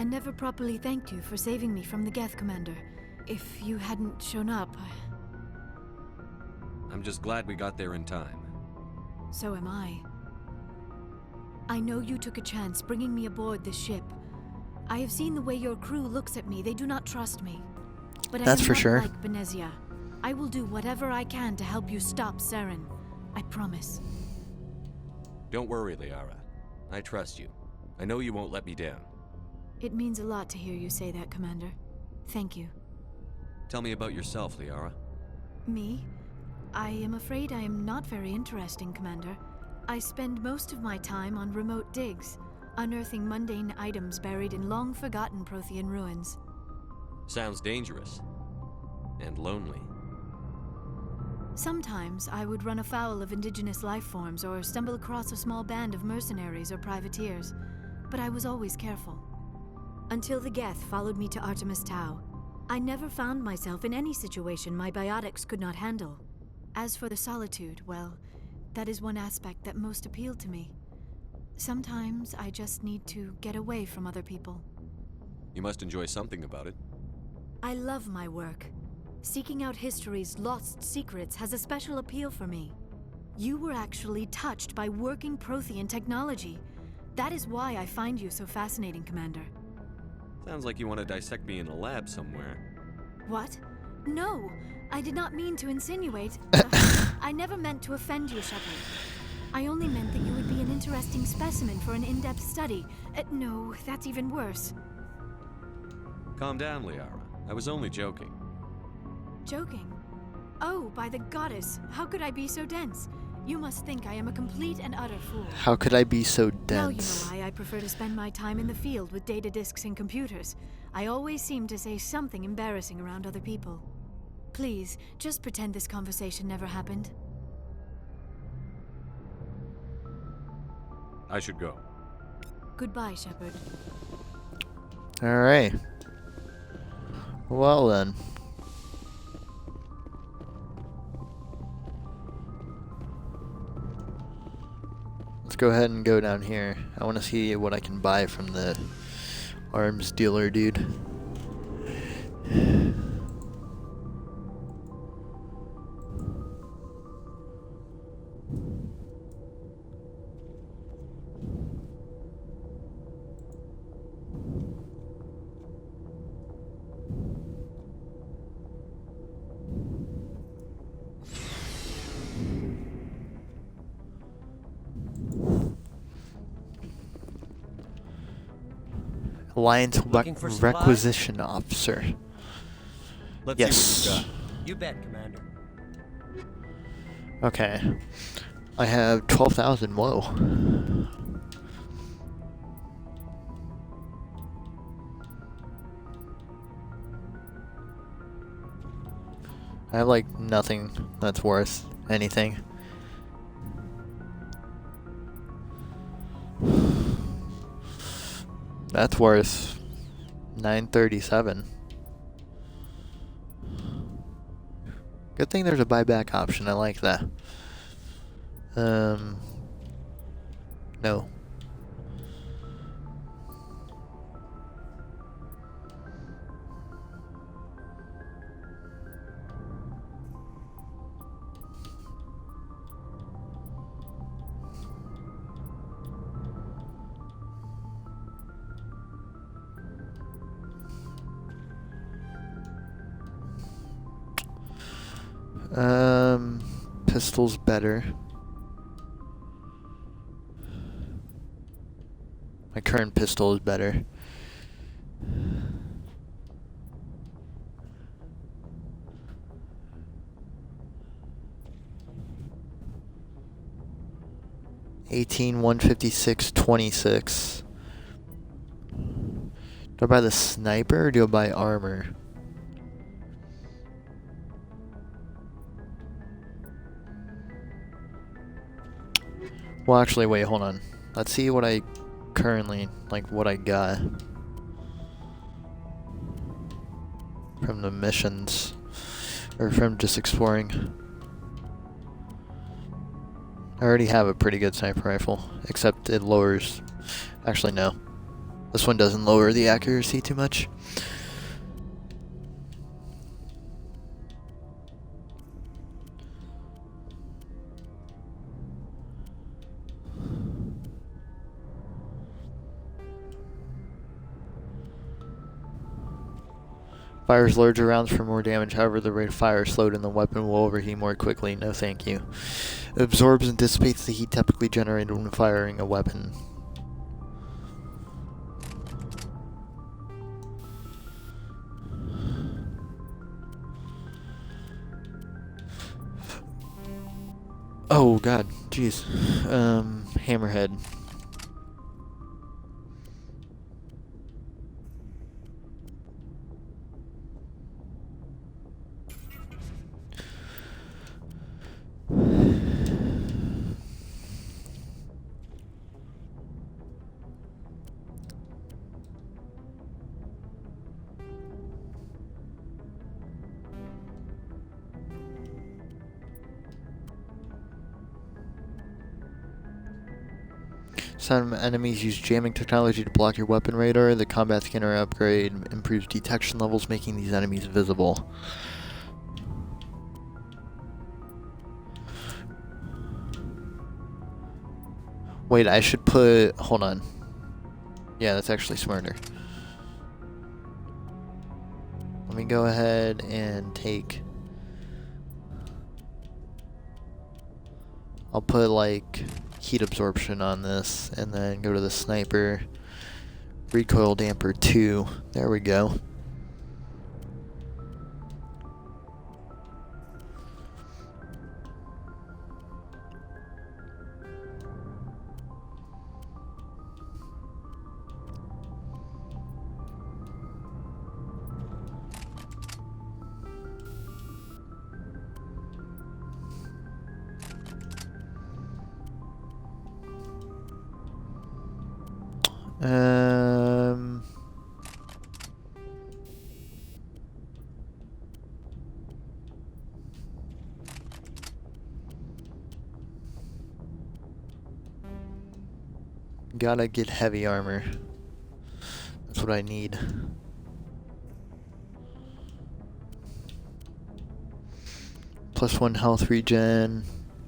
never properly thanked you for saving me from the Geth, Commander. If you hadn't shown up, I'm just glad we got there in time. so am I. I know you took a chance bringing me aboard this ship. I have seen the way your crew looks at me. They do not trust me. But That's I am for not sure. like Benezia. I will do whatever I can to help you stop Saren. I promise. Don't worry, Liara. I trust you. I know you won't let me down. It means a lot to hear you say that, Commander. Thank you. Tell me about yourself, Liara. Me? I am afraid I am not very interesting, Commander. I spend most of my time on remote digs, unearthing mundane items buried in long-forgotten Prothean ruins. Sounds dangerous. And lonely. Sometimes I would run afoul of indigenous life forms or stumble across a small band of mercenaries or privateers, but I was always careful. Until the Geth followed me to Artemis Tau, I never found myself in any situation my biotics could not handle. As for the solitude, well, that is one aspect that most appealed to me. Sometimes I just need to get away from other people. You must enjoy something about it. I love my work. Seeking out history's lost secrets has a special appeal for me. You were actually touched by working Prothean technology. That is why I find you so fascinating, Commander. Sounds like you want to dissect me in a lab somewhere. What? No, I did not mean to insinuate. I never meant to offend you, Shepard. I only meant that you would be an interesting specimen for an in-depth study. No, that's even worse. Calm down, Liara. I was only joking. Joking? Oh, by the goddess, how could I be so dense? You must think I am a complete and utter fool. How could I be so Now you dense? know why I prefer to spend my time in the field with data disks and computers. I always seem to say something embarrassing around other people. Please, just pretend this conversation never happened. I should go. Goodbye, Shepard. Alright. Well then. Let's go ahead and go down here. I want to see what I can buy from the arms dealer dude. Alliance Looking for supplies? Requisition Officer. Let's Yes. see what you've You bet, Commander. Okay. I have 12,000. Whoa. I have like nothing that's worth anything. That's worth 937. Good thing there's a buyback option. I like that. No. Pistol's better. My current pistol is better. $18, $156, $26. Do I buy the sniper or do I buy armor? Well, actually, wait, hold on. Let's see what I currently, like, what I got from the missions, or from just exploring. I already have a pretty good sniper rifle, except it lowers, actually no. This one doesn't lower the accuracy too much. Fires larger rounds for more damage, however the rate of fire is slowed and the weapon will overheat more quickly. No thank you. It absorbs and dissipates the heat typically generated when firing a weapon. Oh god, jeez. Hammerhead. Some enemies use jamming technology to block your weapon radar. The combat scanner upgrade improves detection levels, making these enemies visible. Wait, I should put... Hold on. Yeah, that's actually smarter. Let me go ahead and take... I'll put, like, heat absorption on this, and then go to the sniper. Recoil damper 2. There we go. Gotta get heavy armor. That's what I need. +1 health regen,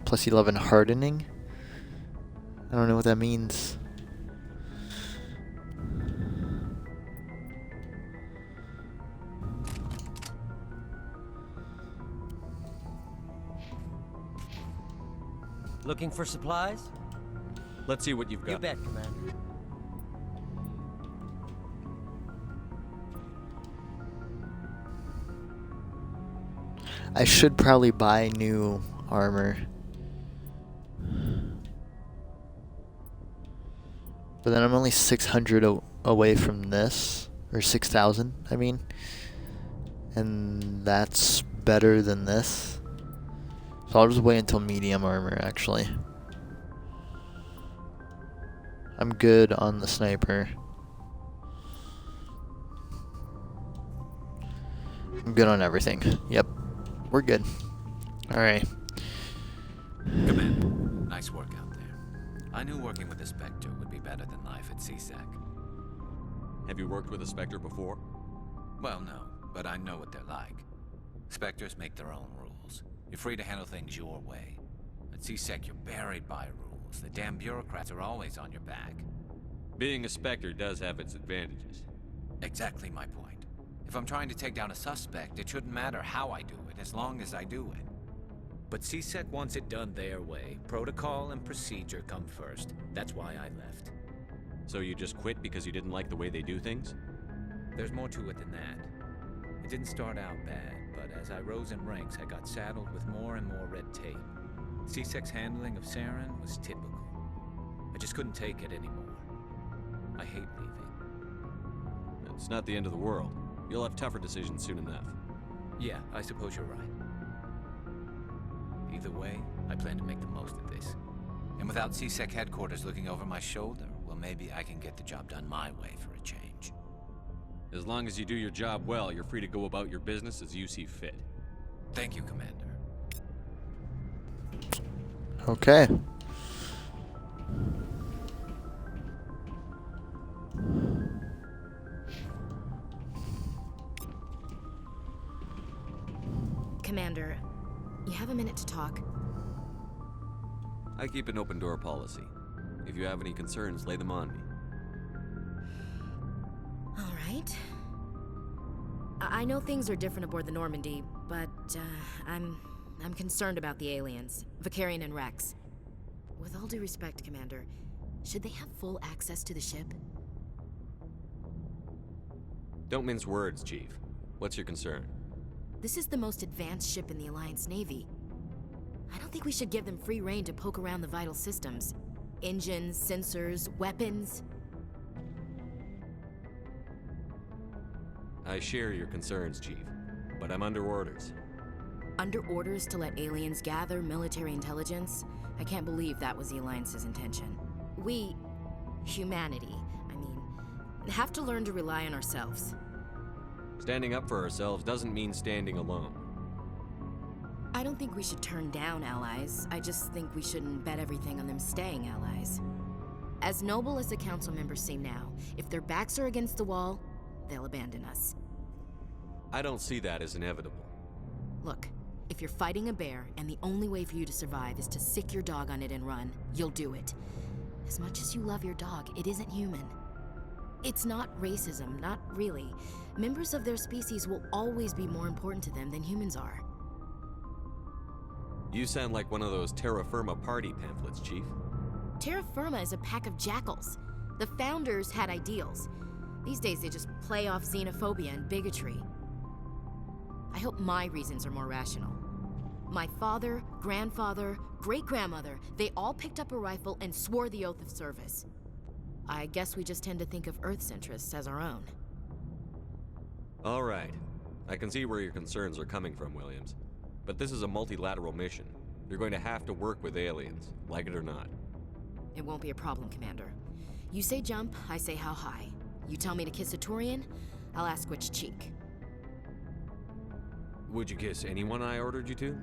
+11 hardening. I don't know what that means. Looking for supplies? Let's see what you've got. You bet, Commander. I should probably buy new armor. But then I'm only 600 away from this. Or 6,000, I mean. And that's better than this. So I'll just wait until medium armor, actually. I'm good on the sniper. I'm good on everything. Yep. We're good. Alright. Commander, nice work out there. I knew working with the Spectre would be better than life at CSEC. Have you worked with a Spectre before? Well, no, but I know what they're like. Spectres make their own rules. You're free to handle things your way. At CSEC, you're buried by rules. The damn bureaucrats are always on your back. Being a Spectre does have its advantages. Exactly my point. If I'm trying to take down a suspect, it shouldn't matter how I do it, as long as I do it. But CSEC wants it done their way. Protocol and procedure come first. That's why I left. So you just quit because you didn't like the way they do things? There's more to it than that. It didn't start out bad, but as I rose in ranks, I got saddled with more and more red tape. CSEC's handling of Saren was typical. I just couldn't take it anymore. I hate leaving. It's not the end of the world. You'll have tougher decisions soon enough. Yeah, I suppose you're right. Either way, I plan to make the most of this. And without CSEC headquarters looking over my shoulder, well, maybe I can get the job done my way for a change. As long as you do your job well, you're free to go about your business as you see fit. Thank you, Commander. Okay. Commander, you have a minute to talk? I keep an open door policy. If you have any concerns, lay them on me. All right. I know things are different aboard the Normandy, but I'm concerned about the aliens, Vicarian and Rex. With all due respect, Commander, should they have full access to the ship? Don't mince words, Chief. What's your concern? This is the most advanced ship in the Alliance Navy. I don't think we should give them free rein to poke around the vital systems. Engines, sensors, weapons. I share your concerns, Chief, but I'm under orders. Under orders to let aliens gather military intelligence? I can't believe that was the Alliance's intention. We, humanity, have to learn to rely on ourselves. Standing up for ourselves doesn't mean standing alone. I don't think we should turn down allies. I just think we shouldn't bet everything on them staying allies. As noble as the council members seem now, if their backs are against the wall, they'll abandon us. I don't see that as inevitable. Look, if you're fighting a bear and the only way for you to survive is to sick your dog on it and run, you'll do it. As much as you love your dog, it isn't human. It's not racism, not really. Members of their species will always be more important to them than humans are. You sound like one of those Terra Firma party pamphlets, Chief. Terra Firma is a pack of jackals. The founders had ideals. These days they just play off xenophobia and bigotry. I hope my reasons are more rational. My father, grandfather, great-grandmother, they all picked up a rifle and swore the oath of service. I guess we just tend to think of Earth's interests as our own. All right. I can see where your concerns are coming from, Williams. But this is a multilateral mission. You're going to have to work with aliens, like it or not. It won't be a problem, Commander. You say jump, I say how high. You tell me to kiss a Turian, I'll ask which cheek. Would you kiss anyone I ordered you to?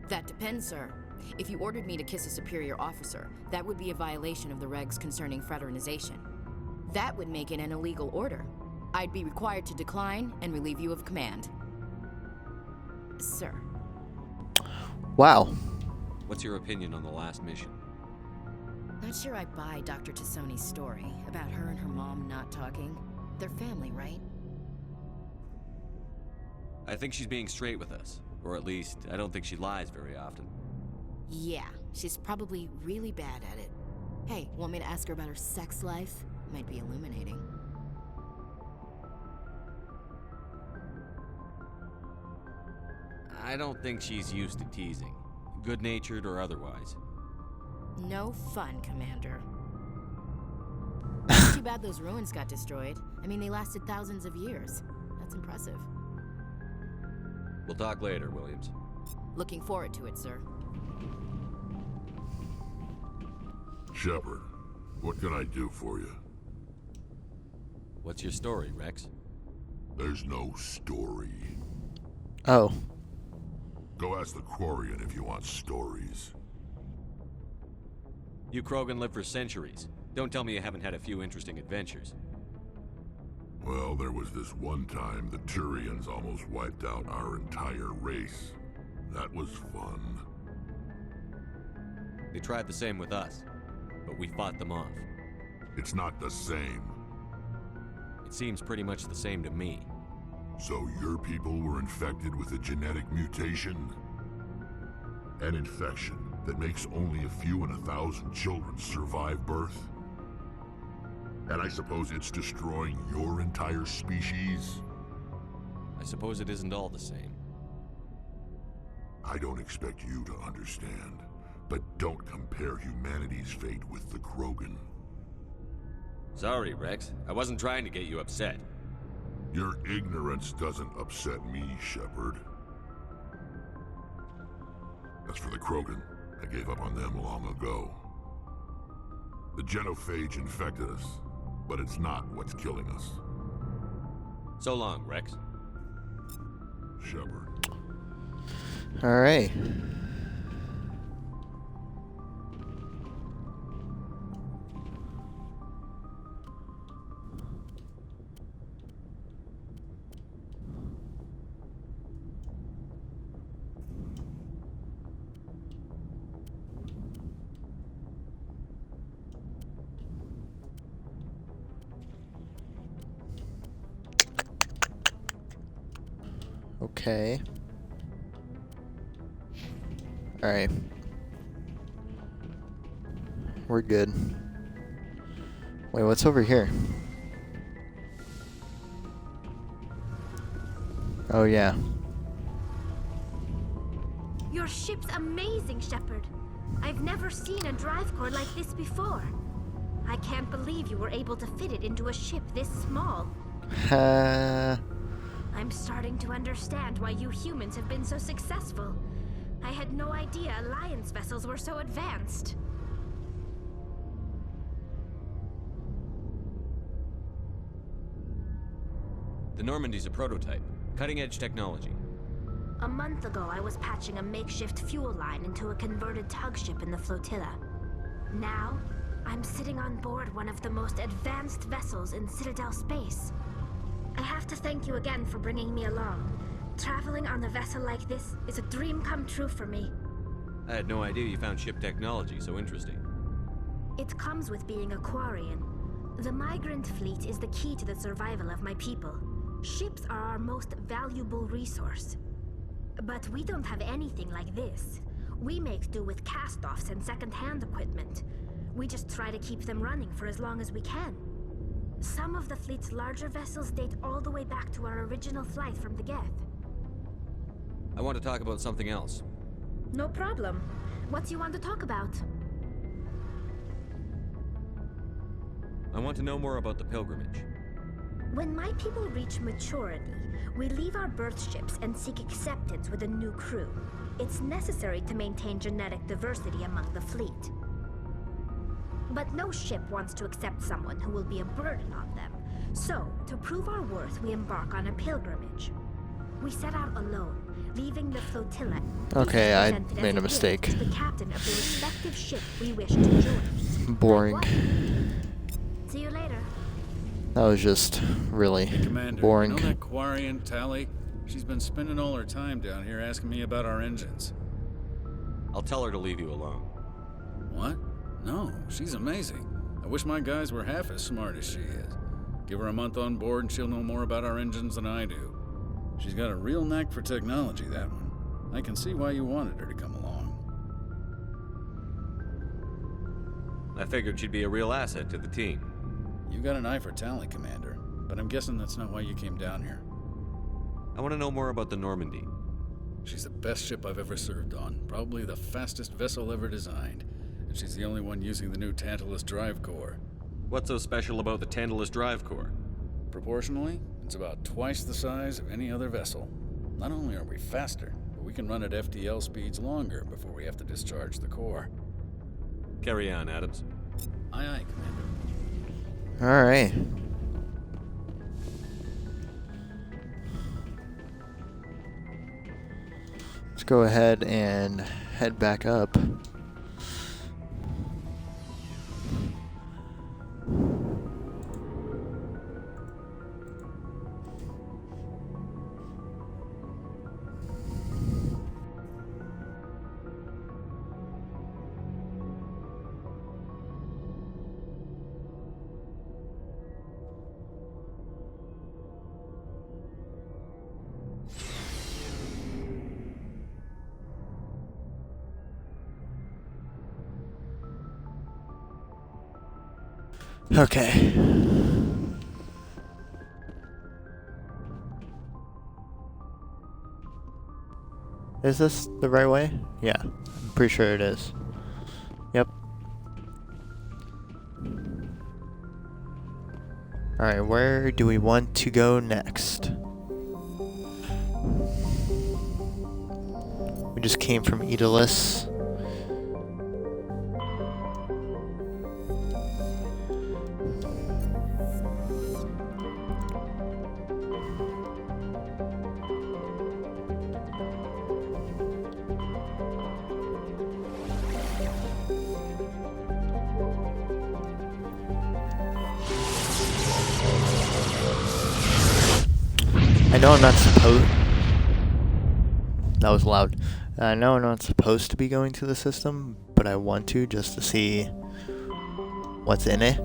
That depends, sir. If you ordered me to kiss a superior officer, that would be a violation of the regs concerning fraternization. That would make it an illegal order. I'd be required to decline and relieve you of command. Sir. Wow. What's your opinion on the last mission? Not sure I buy Dr. Tassoni's story about her and her mom not talking. They're family, right? I think she's being straight with us. Or at least, I don't think she lies very often. Yeah, she's probably really bad at it. Hey, want me to ask her about her sex life? Might be illuminating. I don't think she's used to teasing, good-natured or otherwise. No fun, Commander. Too bad those ruins got destroyed. I mean, they lasted thousands of years. That's impressive. We'll talk later, Williams. Looking forward to it, sir. Shepard, what can I do for you? What's your story, Rex? There's no story. Oh. Go ask the Quarian if you want stories. You Krogan lived for centuries. Don't tell me you haven't had a few interesting adventures. Well, there was this one time the Turians almost wiped out our entire race. That was fun. They tried the same with us, but we fought them off. It's not the same. It seems pretty much the same to me. So your people were infected with a genetic mutation? An infection that makes only a few in 1,000 children survive birth? And I suppose it's destroying your entire species? I suppose it isn't all the same. I don't expect you to understand, but don't compare humanity's fate with the Krogan. Sorry, Rex. I wasn't trying to get you upset. Your ignorance doesn't upset me, Shepard. As for the Krogan, I gave up on them long ago. The genophage infected us, but it's not what's killing us. So long, Rex. Shepard. Alright. Okay. Alright. We're good. Wait, what's over here? Oh, yeah. Your ship's amazing, Shepard. I've never seen a drive core like this before. I can't believe you were able to fit it into a ship this small. I'm starting to understand why you humans have been so successful. I had no idea Alliance vessels were so advanced. The Normandy's a prototype. Cutting-edge technology. A month ago, I was patching a makeshift fuel line into a converted tug ship in the flotilla. Now, I'm sitting on board one of the most advanced vessels in Citadel space. I have to thank you again for bringing me along. Traveling on a vessel like this is a dream come true for me. I had no idea you found ship technology so interesting. It comes with being a Quarian. The migrant fleet is the key to the survival of my people. Ships are our most valuable resource. But we don't have anything like this. We make do with cast-offs and second-hand equipment. We just try to keep them running for as long as we can. Some of the fleet's larger vessels date all the way back to our original flight from the Geth. I want to talk about something else. No problem. What do you want to talk about? I want to know more about the pilgrimage. When my people reach maturity, we leave our birth ships and seek acceptance with a new crew. It's necessary to maintain genetic diversity among the fleet. But no ship wants to accept someone who will be a burden on them. So, to prove our worth, we embark on a pilgrimage. We set out alone, leaving the flotilla. Okay, I presented as made a gift mistake. to the captain of the respective ship we wish to join. Boring. Like what? See you later. That was just really Hey, Commander, boring. you know that Quarian, Tally? She's been spending all her time down here asking me about our engines. I'll tell her to leave you alone. What? No, she's amazing. I wish my guys were half as smart as she is. Give her a month on board and she'll know more about our engines than I do. She's got a real knack for technology, that one. I can see why you wanted her to come along. I figured she'd be a real asset to the team. You got an eye for Tally, Commander, but I'm guessing that's not why you came down here. I want to know more about the Normandy. She's the best ship I've ever served on, probably the fastest vessel ever designed, and she's the only one using the new Tantalus drive core. What's so special about the Tantalus drive core? Proportionally, it's about twice the size of any other vessel. Not only are we faster, but we can run at FTL speeds longer before we have to discharge the core. Carry on, Adams. Aye, aye, Commander. Alright. Let's go ahead and head back up. Okay. Is this the right way? Yeah, I'm pretty sure it is. Yep. Alright, where do we want to go next? We just came from Aeolus. I know I'm not supposed... That was loud. I know I'm not supposed to be going to the system, but I want to just to see what's in it.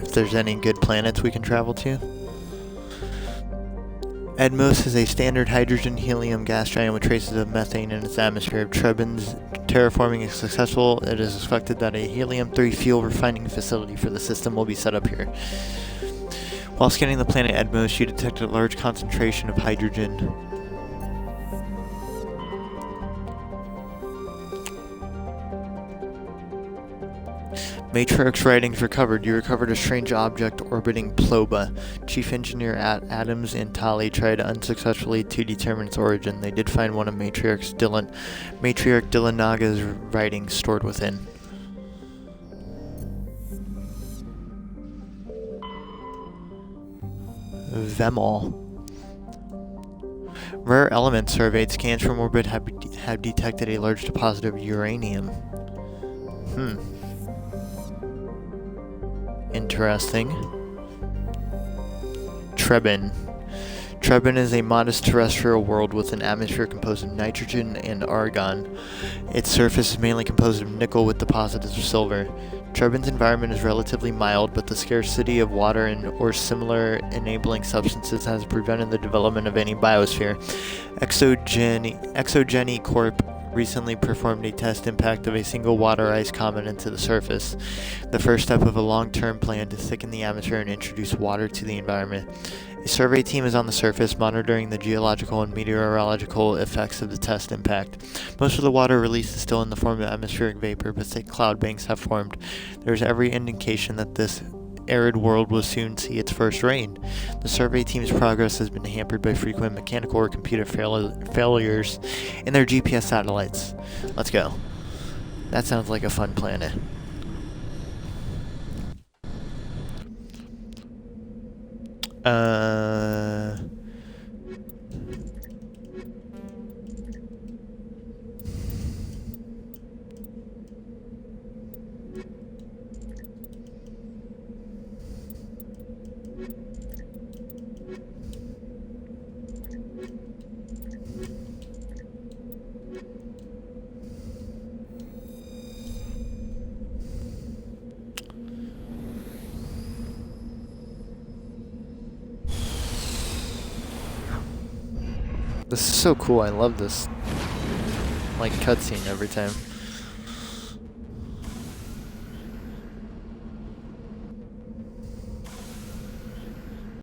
If there's any good planets we can travel to. Edmos is a standard hydrogen-helium gas giant with traces of methane in its atmosphere. If Trebin's terraforming is successful, it is expected that a helium-3 fuel refining facility for the system will be set up here. While scanning the planet Edmos, you detected a large concentration of hydrogen. Matriarch's writings recovered. You recovered a strange object orbiting Ploba. Chief Engineer Adams and Tali tried unsuccessfully to determine its origin. They did find one of Matriarch Dillanaga's writings stored within. Vemol. Rare element surveyed. Scans from orbit have detected a large deposit of uranium. Interesting. Trebin. Trebin is a modest terrestrial world with an atmosphere composed of nitrogen and argon. Its surface is mainly composed of nickel with deposits of silver. Trebin's environment is relatively mild, but the scarcity of water or similar enabling substances has prevented the development of any biosphere. Exogeny Corp recently performed a test impact of a single water-ice comet into the surface, the first step of a long-term plan to thicken the atmosphere and introduce water to the environment. A survey team is on the surface, monitoring the geological and meteorological effects of the test impact. Most of the water released is still in the form of atmospheric vapor, but thick cloud banks have formed. There is every indication that this arid world will soon see its first rain. The survey team's progress has been hampered by frequent mechanical or computer failures in their GPS satellites. Let's go. That sounds like a fun planet. This is so cool. I love this, like, cutscene every time.